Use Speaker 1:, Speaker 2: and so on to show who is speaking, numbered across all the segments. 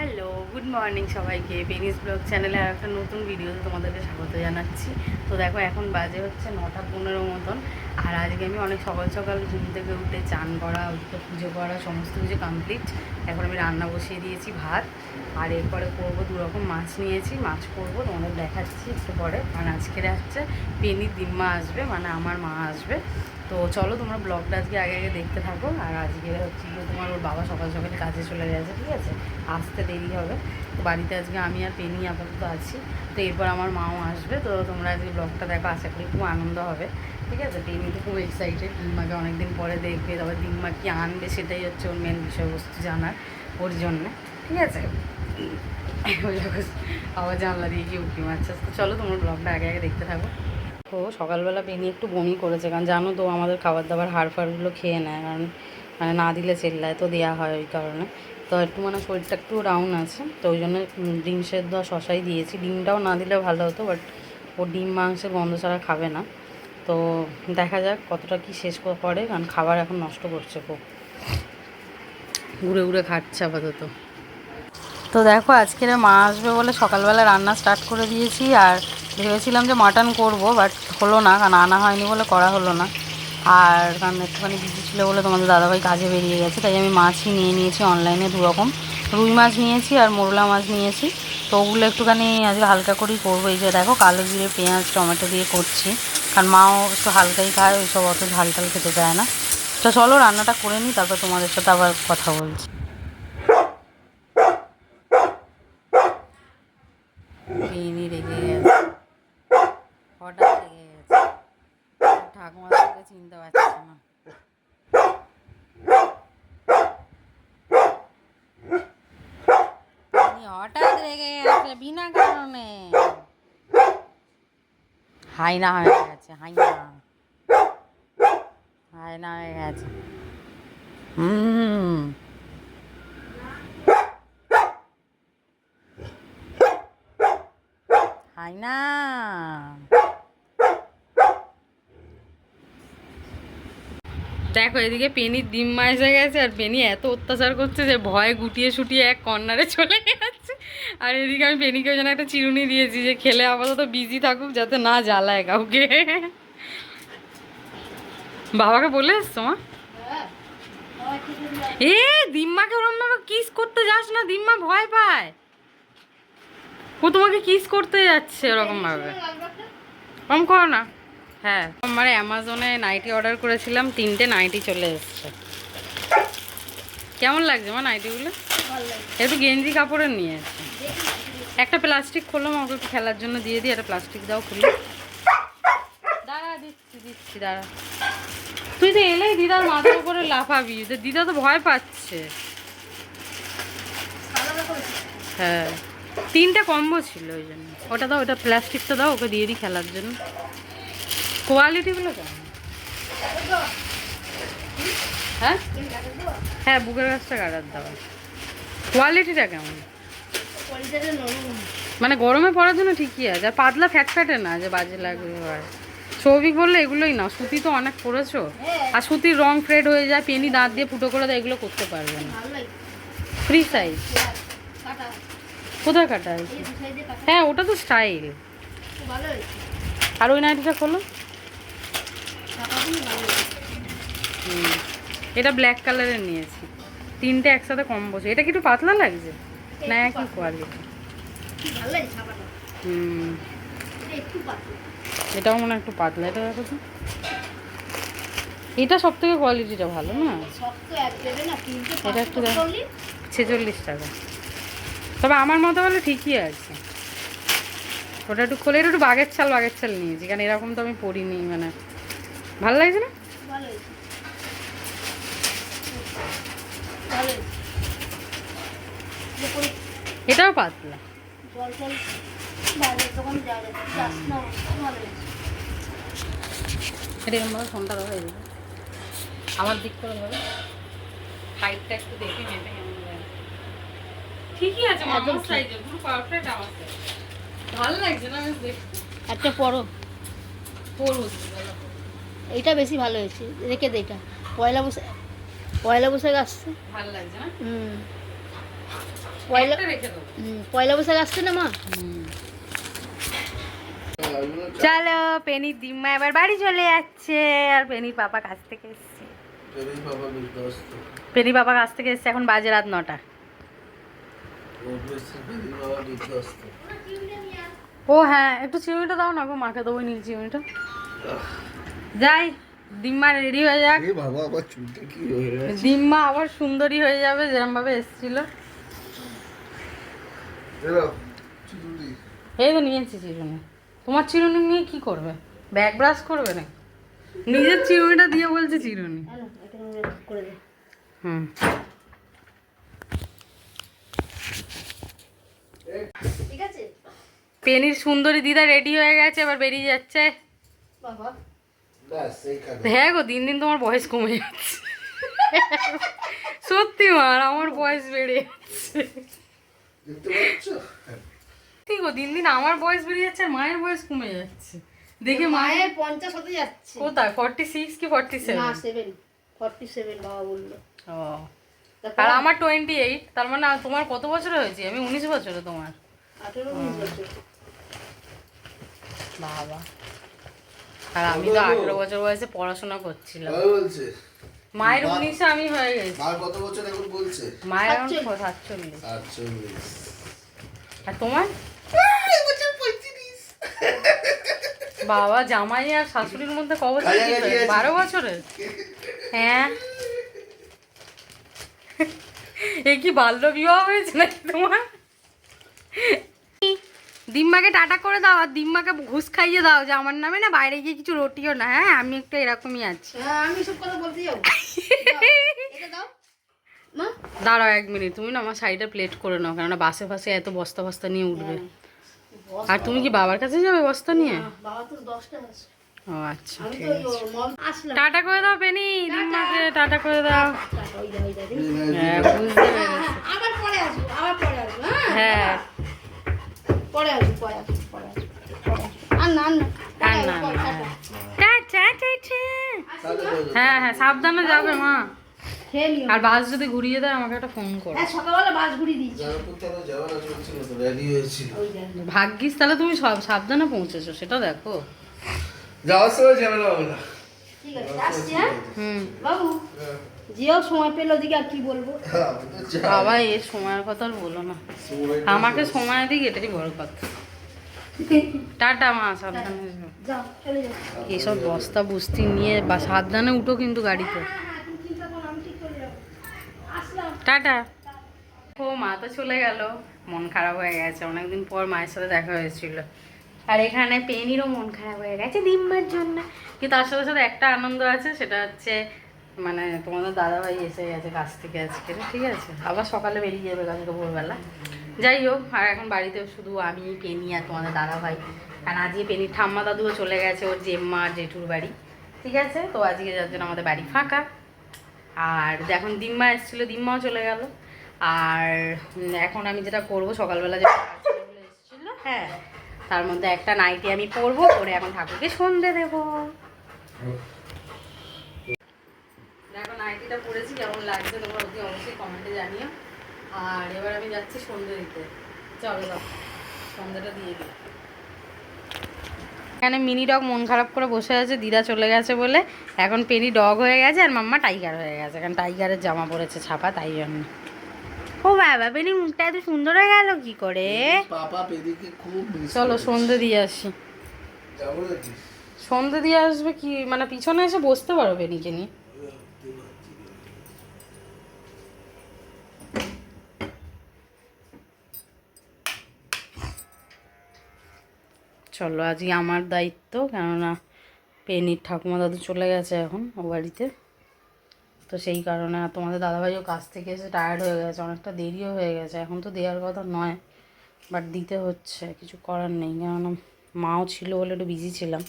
Speaker 1: Hello, good morning সবাইকে। বেনিস blog চ্যানেলে আর একটা নতুন ভিডিওতে তোমাদেরকে স্বাগত জানাচ্ছি। তো দেখো, এখন বাজে হচ্ছে 9:15 মতন। আর আজকে আমি অনেক সকাল সকাল ঘুম থেকে উঠে চান করা, পুজো করা, সমস্ত কিছু কমপ্লিট। এখন আমি রান্না বসিয়ে দিয়েছি, ভাত। আর এরপরে করবো 2 রকম মাছ নিয়েছি, মাছ করবো, তোমাদের দেখাচ্ছি একটু পরে। কারণ আজকের হচ্ছে পেনির দিম্মা আসবে, মানে আমার মা আসবে। তো চলো, তোমরা ব্লগটা আজকে আগে আগে দেখতে থাকো। আর আজকে হচ্ছে তোমার ওর বাবা সকাল সকাল কাজে চলে গেছে, ঠিক আছে, আসতে দেরি হবে। তো বাড়িতে আজকে আমি আর পেনি আপাতত আছি। তো এরপর আমার মাও আসবে। তো তোমরা আজকে ব্লগটা দেখো, আশা করি খুব আনন্দ হবে, ঠিক আছে। পেনি তো খুব এক্সাইটেড, দিম্মাকে অনেকদিন পরে দেখবে। তারপর দিম্মা কি আনবে সেটাই হচ্ছে ওর মেন বিষয়বস্তু জানার, ওর জন্যে, ঠিক আছে। আবার জানলা দিয়ে গিয়ে উঠি মারছে। তো চলো, তোমরা ব্লগটা আগে আগে দেখতে থাকো। তো সকালবেলা পেনি একটু বমি করেছে, কারণ জানো তো আমাদের খাবার দাবার হাড় ফাড়গুলো খেয়ে নেয়, কারণ মানে না দিলে চেল্লায়, তো দেওয়া হয় ওই কারণে। তো একটু মানে শরীরটা একটু ডাউন আছে, তো ওই জন্য ডিম সেদ্ধ আর শশাই দিয়েছি। ডিমটাও না দিলে ভালো হতো, বাট ও ডিম মাংসের গন্ধ ছাড়া খাবে না। তো দেখা যাক কতটা কি শেষ করে, কারণ খাবার এখন নষ্ট করছে খুব, ঘুরে ঘুরে খাচ্ছে আপাতত। তো দেখো, আজকের মা আসবে বলে সকালবেলা রান্না স্টার্ট করে দিয়েছি। আর ভেবেছিলাম যে মাটন করব, বাট হলো না, কারণ আনা হয়নি বলে করা হলো না। আর কারণ একটুখানি বিজি ছিল বলে তোমাদের দাদাভাই কাজে বেরিয়ে গেছে, তাই আমি মাছই নিয়ে নিয়েছি অনলাইনে 2 রকম। রুই মাছ নিয়েছি আর মোরলা মাছ নিয়েছি। তো ওগুলো একটুখানি আজকে হালকা করেই করবো। এই যে দেখো, কালো জিরে পেঁয়াজ টমেটো দিয়ে করছি, কারণ মাও একটু হালকাই খায়, ওইসব অত ঝাল টাল খেতে চায় না। তো চলো রান্নাটা করে নিই, তারপর তোমাদের সাথে আবার কথা বলছি। পেনি রেগে গেছে, হঠাৎ রেগে গেছে, ঠাকুমা তাকে চিনতে পারছে না। হঠাৎ রেগে গেছে বিনা কারণে, হাইনা হয়ে গেছে, হাইনা হাইনা হয়ে গেছে। হাইনা। দেখো, এদিকে পেনির ডিম্মা এসে গেছে, আর পেনি এত অত্যাচার করছে যে ভয়ে গুটিয়ে শুটিয়ে এক কর্নারে চলে যাচ্ছে। আর এদিকে আমি পেনিকেও যেন একটা চিরুনি দিয়েছি যে খেলে আপাতত বিজি থাকুক, যাতে না জ্বালায় কাউকে। বাবাকে বলে এসছো মা? এ দিম্মাকে ওরম ভাবে কিস করতে যাস না, দিম্মা ভয় পায়। ও তোমাকে কিস করতে যাচ্ছে ওরকম ভাবে, কম করো না। হ্যাঁ, আমার অ্যামাজনে নাইটি অর্ডার করেছিলাম, 3টে নাইটি চলে এসছে। কেমন লাগছে মা নাইটিগুলো? একটু গেঞ্জি কাপড়ের নিয়ে এসছে। একটা প্লাস্টিক খোলো মা, ওকে একটু খেলার জন্য দিয়ে দিই, একটা প্লাস্টিক দাও খুলে। দাঁড়া, দিচ্ছি দিচ্ছি, দাঁড়া। তুই তো এলেই দিদার মাথার উপরে লাফাবি, দিদা তো ভয় পাচ্ছে। হ্যাঁ, 3টে কম্বো ছিল ওই জন্য। ওটা দাও, ওটা প্লাস্টিকটা দাও, ওকে দিয়ে দিই খেলার জন্য। কোয়ালিটিগুলো কেমন? হ্যাঁ হ্যাঁ, বুকের গাছটা কাটার দেওয়া। কোয়ালিটিটা কেমন? মানে গরমে পরার জন্য ঠিকই আছে, আর পাতলা ফ্যাট ফ্যাটে না যে বাজে লাগবে। হয় সৌভিক বললে এগুলোই না, সুতি তো অনেক পরেছো, আর সুতির রং ফ্রেড হয়ে যায়, পেনি দাঁত দিয়ে ফুটো করে দেয়, এগুলো করতে পারবে না। ফ্রি সাইজ কোথায় কাটা আছে? হ্যাঁ, ওটা তো স্টাইল। আর ওই নাইটিটা খোলো। এটা ব্ল্যাক কালারের নিয়েছি, 3টে একসাথে কম্বো। এটা কি একটু পাতলা লাগছে না? একই কোয়ালিটি। এটাও মনে হয় একটু পাতলা। এটা দেখো তো, এটা সব থেকে কোয়ালিটিটা ভালো না? এটা একটু দেখো, 46 টাকা। তবে আমার মতো বলে ঠিকই আছে। ওটা একটু খোলে, এটা একটু বাঘের ছাল নিয়েছি, কারণ এরকম তো আমি পরিনি, মানে ভালো লাগছে না। এটাও পাতলা। এরকম ভাবে ফোনটা ধরে দেবে, আমার দিক করে ধরে, হাইটটা একটু দেখে মেপে কেমন লাগে। ঠিকই আছে, আমার সাইজে পুরো পারফেক্ট আমার সাইজ। ভালো লাগছে না বেশ দেখতে?
Speaker 2: একটা পরো,
Speaker 1: পরবো।
Speaker 2: এইটা বেশি ভালো হয়েছে, রেখে দে। এটা পয়লা বৈশাখ আসছে,
Speaker 1: ভালো লাগছে না?
Speaker 2: পয়লা
Speaker 1: একটা রেখে দেবো।
Speaker 2: পয়লা বৈশাখ আসছে না মা?
Speaker 1: চলো পেনির দিম্মা এবার বাড়ি চলে যাচ্ছে, আর পেনির পাপা কাছ থেকে এসছে। পেনির পাপা কাছ থেকে এসছে, এখন বাজে রাত 9টা। ও হ্যাঁ, একটু চিউনিটা দাও না গো, মাকে দেবো নীল চিউনিটা। যাই, দিম্মা রেডি হয়ে যাক। দিম্মা আবার সুন্দরী হয়ে যাবে যেরকম ভাবে এসেছিল। এই তো নিয়েছি চিরুনি। তোমার চিরুনি নিয়ে কি করবে? ব্যাগ ব্রাশ করবে না? নিজের চিরুনিটা দিয়ে বলছে চিরুনি।
Speaker 2: করে দে।
Speaker 1: হুম।
Speaker 2: ঠিক আছে
Speaker 1: পেনির সুন্দরী দিদা রেডি হয়ে গেছে, এবার বেরিয়ে যাচ্ছে।
Speaker 2: বাবা।
Speaker 1: হ্যাঁ গো, দিন দিন তোমার বয়স কমে যাচ্ছে। সত্যি মার, আমার বয়স বেড়ে যাচ্ছে। ঠিক গো, দিন দিন আমার বয়স বেড়ে যাচ্ছে আর মায়ের বয়স কমে যাচ্ছে। দেখে মায়ের
Speaker 2: 50 হতে যাচ্ছে।
Speaker 1: কোথায় 46 কি 47?
Speaker 2: না 47 বাবা বললো।
Speaker 1: ও, আর আমার 28। তার মানে তোমার কত বছর হয়েছে? আমি 19 বছরে তোমার।
Speaker 2: 18-19 বছর।
Speaker 1: বাবা, আর আমি তো 18 বছর বয়সে পড়াশোনা করছিলাম। মায়ের 19 আমি হয়ে গেছি।
Speaker 3: মার কত বছর এখন বলছে?
Speaker 1: মায়ের এখন 47।
Speaker 3: 48।
Speaker 1: আর তোমার? বাবা, জামাই আর শাশুড়ির মধ্যে ক বছর? 12 বছরের? হ্যাঁ। এ কি বাল্য বিবাহ হয়েছে নাকি তোমার? দিম্মাকে টাটা করে দাও, আর দিম্মাকে ঘুষ খাইয়ে দাও যে আমার নামে না বাইরে গিয়ে কিছু রটিও না। হ্যাঁ, আমি একটু এরকমই আছি।
Speaker 2: হ্যাঁ, আমি সব কথা বলতে যাবো। এটা দাও মা।
Speaker 1: দাঁড়াও 1 মিনিট, তুমি না আমার শাড়িটা প্লেট করে নাও, কেননা বাসে ফাসে এত বস্তা বস্তা নিয়ে উঠবে। আর তুমি কি বাবার কাছে যাবে বস্তা নিয়ে?
Speaker 2: বাবা তো 10টা আছে।
Speaker 1: ও আচ্ছা,
Speaker 2: আমি
Speaker 1: ঠিক
Speaker 2: তো
Speaker 1: আছে।
Speaker 2: আসলাম।
Speaker 1: টাটা করে দাও পেনি, দিম্মাকে টাটা করে দাও।
Speaker 2: ওই যা
Speaker 1: হ্যাঁ, বুঝতে পেরেছি।
Speaker 2: আবার পরে আসবো হ্যাঁ।
Speaker 1: হ্যাঁ,
Speaker 2: পরে আসবো পরে আসবো। আর না
Speaker 1: আর না, টাটা টাটা। হ্যাঁ হ্যাঁ, সাবধানে যাবে মা।
Speaker 2: খেয়ে নিও।
Speaker 1: আর বাস যদি ঘুরিয়ে দেয় আমাকে একটা ফোন করো।
Speaker 2: হ্যাঁ, সকালবেলা বাস ঘুরিয়ে দিয়েছি। ওই যা।
Speaker 1: ভাগ্যিস তাহলে তুমি সব সাবধানে পৌঁছেছো, সেটা দেখো।
Speaker 3: যাওয়ার সময় ঝামেলা হবে না।
Speaker 2: ঠিক আছে আসছি হ্যাঁ
Speaker 1: হুম।
Speaker 2: বাবু। জিও সময় পেলো ওদিকে আর কি বলবো।
Speaker 1: বাবা, এর সময়ের কথা আর বলো না, আমাকে সময় দিক, এটাই বড় কথা। টাটা মা, সাবধানে এসো।
Speaker 2: যাও চলে যাও।
Speaker 1: এইসব বস্তা বুস্তি নিয়ে বা সাবধানে উঠো কিন্তু গাড়িতে।
Speaker 2: হ্যাঁ তুমি চিন্তা করো আমি ঠিক চলে যাবো। আসলাম।
Speaker 1: টাটা। ও মা তো চলে গেল, মন খারাপ হয়ে গেছে, অনেকদিন পর মায়ের সাথে দেখা হয়েছিল। আর এখানে পেনিরও মন খারাপ হয়ে গেছে দিম্মার জন্য। কিন্তু তার সাথে সাথে একটা আনন্দ আছে, সেটা হচ্ছে মানে তোমাদের দাদাভাই এসে গেছে কাছ থেকে আজকে, ঠিক আছে? আবার সকালে বেরিয়ে যাবে কালকে ভোরবেলা। যাই হোক, আর এখন বাড়িতে শুধু আমি, পেনি আর তোমাদের দাদাভাই। কারণ আজকে পেনির ঠাম্মা দাদুও চলে গেছে ওর জেম্মা আর জেঠুর বাড়ি, ঠিক আছে? তো আজকে যার জন্য আমাদের বাড়ি ফাঁকা। আর এখন দিম্মা এসেছিলো, দিম্মাও চলে গেল। আর এখন আমি যেটা করবো, সকালবেলা যে পার্সেলগুলো এসেছিলো, হ্যাঁ, তার মধ্যে একটা নাইটি আমি পরবো, পরে এখন ঠাকুরকে সন্ধে দেবো। দেখো নাইটিটা পরেছি, কেমন লাগছে তোমরা অতি অবশ্যই কমেন্টে জানিও। আর এবার আমি যাচ্ছি সন্ধে দিতে। চলো দাও, সন্ধেটা দিয়ে দিই। এখানে মিনি ডগ মন খারাপ করে বসে আছে, দিদা চলে গেছে বলে। এখন পেনি ডগ হয়ে গেছে আর মাম্মা টাইগার হয়ে গেছে, কারণ টাইগারের জামা পরেছে ছাপা, তাই জন্য। ও বাবা, পেনি মুখটা এত সুন্দর হয়ে গেল কি করে?
Speaker 3: পাপা পেদিকে খুব মিস
Speaker 1: চলো সন্ধে দিয়ে আসি।
Speaker 3: যাবো নাকি?
Speaker 1: সন্ধে দিয়ে আসবে কি মানে, পিছনে এসে বসতে পারো পেনিকে নিয়ে। চলো, আজকে আমার দায়িত্ব, কেননা পেনির ঠাকুমা দাদু চলে গেছে এখন ও বাড়িতে। তো সেই কারণে, আর তোমাদের দাদাভাইও কাছ থেকে এসে টায়ার্ড হয়ে গেছে, অনেকটা দেরিও হয়ে গেছে। এখন তো দেওয়ার কথা নয়, বাট দিতে হচ্ছে, কিছু করার নেই, কেননা মাও ছিল বলে একটু বিজি ছিলাম।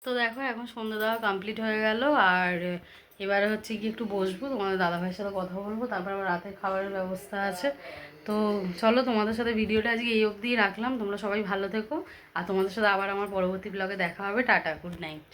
Speaker 1: তো দেখো, এখন সন্ধ্যা দেওয়া কমপ্লিট হয়ে গেল। আর এবারে হচ্ছে কি একটু বসবো, তোমাদের দাদাভাইয়ের সাথে কথা বলবো, তারপর আবার রাতের খাবারের ব্যবস্থা আছে। তো চলো, তোমাদের সাথে ভিডিওটা আজকে এই অবধিই রাখলাম। তোমরা সবাই ভালো থেকো, আর তোমাদের সাথে আবার আমার পরবর্তী ব্লগে দেখা হবে। Tata, good night.